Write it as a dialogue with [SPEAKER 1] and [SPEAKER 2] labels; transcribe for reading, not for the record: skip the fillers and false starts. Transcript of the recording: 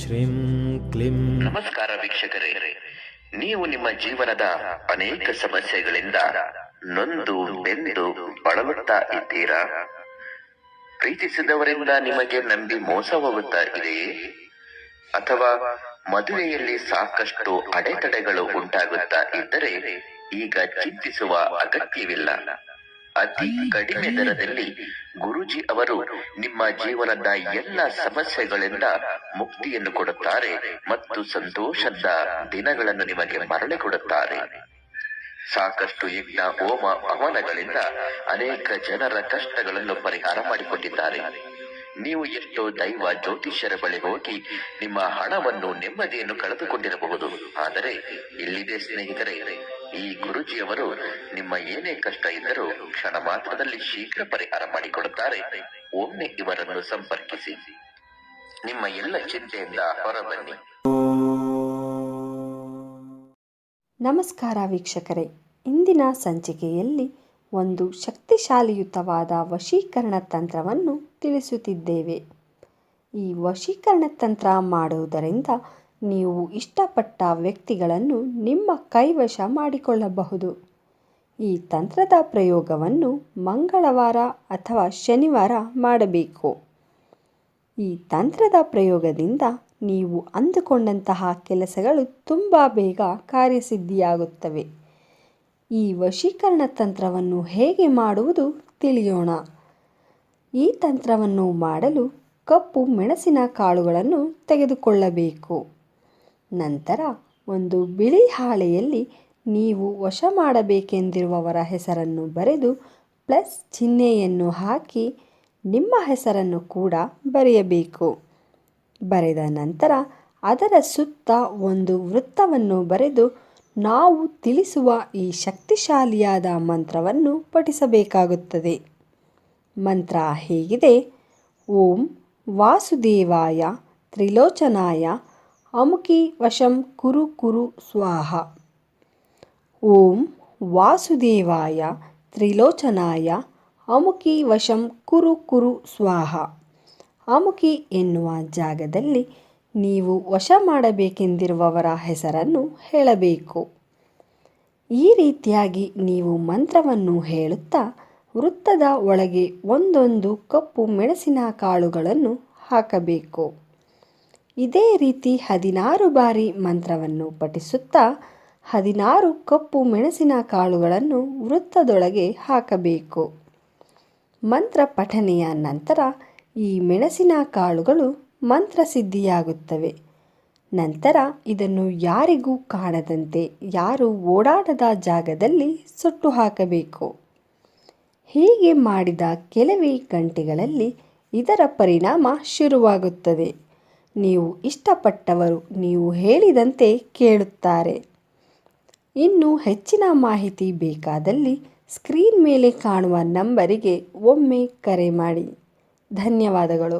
[SPEAKER 1] ಶ್ರೀಂ ಕ್ಲಿಂ.
[SPEAKER 2] ನಮಸ್ಕಾರ ವೀಕ್ಷಕರೇ, ನೀವು ನಿಮ್ಮ ಜೀವನದ ಅನೇಕ ಸಮಸ್ಯೆಗಳಿಂದ ನೊಂದು ಬೆಂದು ಬಳಲುತ್ತಾ ಇದ್ದೀರಾ? ಪ್ರೀತಿಸಿದವರಿಂದ ನಿಮಗೆ ನಂಬಿ ಮೋಸ ಹೋಗುತ್ತಾ ಇದೆಯೇ? ಅಥವಾ ಮದುವೆಯಲ್ಲಿ ಸಾಕಷ್ಟು ಅಡೆತಡೆಗಳು ಉಂಟಾಗುತ್ತಾ ಇದ್ದರೆ ಈಗ ಚಿಂತಿಸುವ ಅಗತ್ಯವಿಲ್ಲ. ಅತಿ ಕಡಿಮೆ ದರದಲ್ಲಿ ಗುರೂಜಿ ಅವರು ನಿಮ್ಮ ಜೀವನದ ಎಲ್ಲ ಸಮಸ್ಯೆಗಳಿಂದ ಮುಕ್ತಿಯನ್ನು ಕೊಡುತ್ತಾರೆ ಮತ್ತು ಸಂತೋಷದ ದಿನಗಳನ್ನು ನಿಮಗೆ ಮರಳಿ ಕೊಡುತ್ತಾರೆ. ಸಾಕಷ್ಟು ಯಜ್ಞ ಹೋಮ ಹವನಗಳಿಂದ ಅನೇಕ ಜನರ ಕಷ್ಟಗಳನ್ನು ಪರಿಹಾರ ಮಾಡಿಕೊಟ್ಟಿದ್ದಾರೆ. ನೀವು ಎಷ್ಟೋ ದೈವ ಜ್ಯೋತಿಷ್ಯರ ಬಳಿ ಹೋಗಿ ನಿಮ್ಮ ಹಣವನ್ನು ನೆಮ್ಮದಿಯನ್ನು ಕಳೆದುಕೊಂಡಿರಬಹುದು. ಆದರೆ ಇಲ್ಲಿದೆ ಸ್ನೇಹಿತರೆ, ಈ ಗುರೂಜಿಯವರು ನಿಮ್ಮ ಏನೇ ಕಷ್ಟ ಇದ್ದರೂ ಕ್ಷಣ ಮಾತ್ರದಲ್ಲಿ ಶೀಘ್ರ ಪರಿಹಾರ ಮಾಡಿಕೊಡುತ್ತಾರೆ. ಒಮ್ಮೆ ಇವರನ್ನು ಸಂಪರ್ಕಿಸಿ, ನಿಮ್ಮ ಎಲ್ಲ ಚಿಂತೆಯಿಂದ ಹೊರಬನ್ನಿ.
[SPEAKER 3] ನಮಸ್ಕಾರ ವೀಕ್ಷಕರೇ, ಇಂದಿನ ಸಂಚಿಕೆಯಲ್ಲಿ ಒಂದು ಶಕ್ತಿಶಾಲಿಯುತವಾದ ವಶೀಕರಣ ತಂತ್ರವನ್ನು ತಿಳಿಸುತ್ತಿದ್ದೇವೆ. ಈ ವಶೀಕರಣ ತಂತ್ರ ಮಾಡುವುದರಿಂದ ನೀವು ಇಷ್ಟಪಟ್ಟ ವ್ಯಕ್ತಿಗಳನ್ನು ನಿಮ್ಮ ಕೈವಶ ಮಾಡಿಕೊಳ್ಳಬಹುದು. ಈ ತಂತ್ರದ ಪ್ರಯೋಗವನ್ನು ಮಂಗಳವಾರ ಅಥವಾ ಶನಿವಾರ ಮಾಡಬೇಕು. ಈ ತಂತ್ರದ ಪ್ರಯೋಗದಿಂದ ನೀವು ಅಂದುಕೊಂಡಂತಹ ಕೆಲಸಗಳು ತುಂಬ ಬೇಗ ಕಾರ್ಯಸಿದ್ಧಿಯಾಗುತ್ತವೆ. ಈ ವಶೀಕರಣ ತಂತ್ರವನ್ನು ಹೇಗೆ ಮಾಡುವುದು ತಿಳಿಯೋಣ. ಈ ತಂತ್ರವನ್ನು ಮಾಡಲು ಕಪ್ಪು ಮೆಣಸಿನ ಕಾಳುಗಳನ್ನು ತೆಗೆದುಕೊಳ್ಳಬೇಕು. ನಂತರ ಒಂದು ಬಿಳಿ ಹಾಳೆಯಲ್ಲಿ ನೀವು ವಶ ಮಾಡಬೇಕೆಂದಿರುವವರ ಹೆಸರನ್ನು ಬರೆದು ಪ್ಲಸ್ ಚಿಹ್ನೆಯನ್ನು ಹಾಕಿ ನಿಮ್ಮ ಹೆಸರನ್ನು ಕೂಡ ಬರೆಯಬೇಕು. ಬರೆದ ನಂತರ ಅದರ ಸುತ್ತ ಒಂದು ವೃತ್ತವನ್ನು ಬರೆದು ನಾವು ತಿಳಿಸುವ ಈ ಶಕ್ತಿಶಾಲಿಯಾದ ಮಂತ್ರವನ್ನು ಪಠಿಸಬೇಕಾಗುತ್ತದೆ. ಮಂತ್ರ ಹೀಗಿದೆ: ಓಂ ವಾಸುದೇವಾಯ ತ್ರಿಲೋಚನಾಯ ಅಮುಕಿ ವಶಂ ಕುರು ಕುರು ಸ್ವಾಹ. ಓಂ ವಾಸುದೇವಾಯ ತ್ರಿಲೋಚನಾಯ ಅಮುಕಿ ವಶಂ ಕುರು ಕುರು ಸ್ವಾಹ. ಅಮುಕಿ ಎನ್ನುವ ಜಾಗದಲ್ಲಿ ನೀವು ವಶ ಮಾಡಬೇಕೆಂದಿರುವವರ ಹೆಸರನ್ನು ಹೇಳಬೇಕು. ಈ ರೀತಿಯಾಗಿ ನೀವು ಮಂತ್ರವನ್ನು ಹೇಳುತ್ತಾ ವೃತ್ತದ ಒಳಗೆ ಒಂದೊಂದು ಕಪ್ಪು ಮೆಣಸಿನ ಕಾಳುಗಳನ್ನು ಹಾಕಬೇಕು. ಇದೇ ರೀತಿ 16 ಬಾರಿ ಮಂತ್ರವನ್ನು ಪಠಿಸುತ್ತಾ 16 ಕಪ್ಪು ಮೆಣಸಿನ ಕಾಳುಗಳನ್ನು ವೃತ್ತದೊಳಗೆ ಹಾಕಬೇಕು. ಮಂತ್ರ ಪಠನೆಯ ನಂತರ ಈ ಮೆಣಸಿನ ಕಾಳುಗಳು ಮಂತ್ರಸಿದ್ಧಿಯಾಗುತ್ತವೆ. ನಂತರ ಇದನ್ನು ಯಾರಿಗೂ ಕಾಣದಂತೆ ಯಾರು ಓಡಾಡದ ಜಾಗದಲ್ಲಿ ಸುಟ್ಟು ಹಾಕಬೇಕು. ಹೀಗೆ ಮಾಡಿದ ಕೆಲವೇ ಗಂಟೆಗಳಲ್ಲಿ ಇದರ ಪರಿಣಾಮ ಶುರುವಾಗುತ್ತದೆ. ನೀವು ಇಷ್ಟಪಟ್ಟವರು ನೀವು ಹೇಳಿದಂತೆ ಕೇಳುತ್ತಾರೆ. ಇನ್ನು ಹೆಚ್ಚಿನ ಮಾಹಿತಿ ಬೇಕಾದಲ್ಲಿ ಸ್ಕ್ರೀನ್ ಮೇಲೆ ಕಾಣುವ ನಂಬರಿಗೆ ಒಮ್ಮೆ ಕರೆ ಮಾಡಿ. ಧನ್ಯವಾದಗಳು.